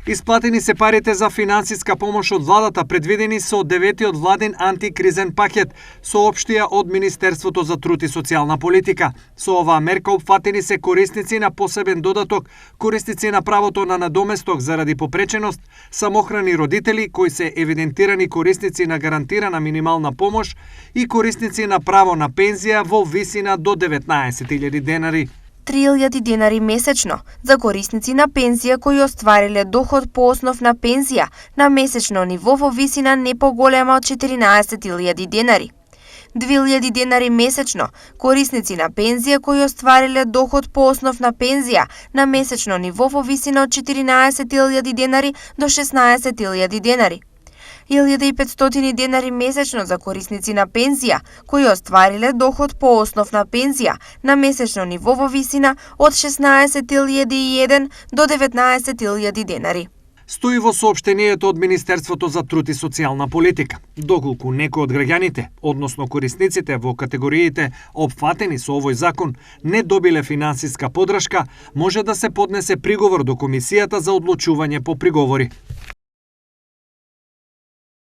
Исплатени се парите за финансиска помош од владата предвидени со 9-тиот владин антикризен пакет, соопштија од Министерството за труд и социјална политика. Со оваа мерка опфатени се корисници на посебен додаток, корисници на правото на надоместок заради попреченост, самохрани родители кои се евидентирани корисници на гарантирана минимална помош и корисници на право на пензија во висина до 19.000 денари. 3.000 денари месечно за корисници на пензија кои оствариле доход по основ на пензија на месечно ниво во висина не поголема од 14.000 денари. 2.000 денари месечно корисници на пензија кои оствариле доход по основ на пензија на месечно ниво во висина од 14.000 денари до 16.000 денари. 1.500 денари месечно за корисници на пензија кои оствариле доход по основ на пензија на месечно ниво во висина од 16.001 до 19.000 денари. Стои во соопштението од Министерството за труд и социјална политика. Доколку некои од граѓаните, односно корисниците во категориите опфатени со овој закон, не добиле финансиска поддршка, може да се поднесе приговор до Комисијата за одлучување по приговори.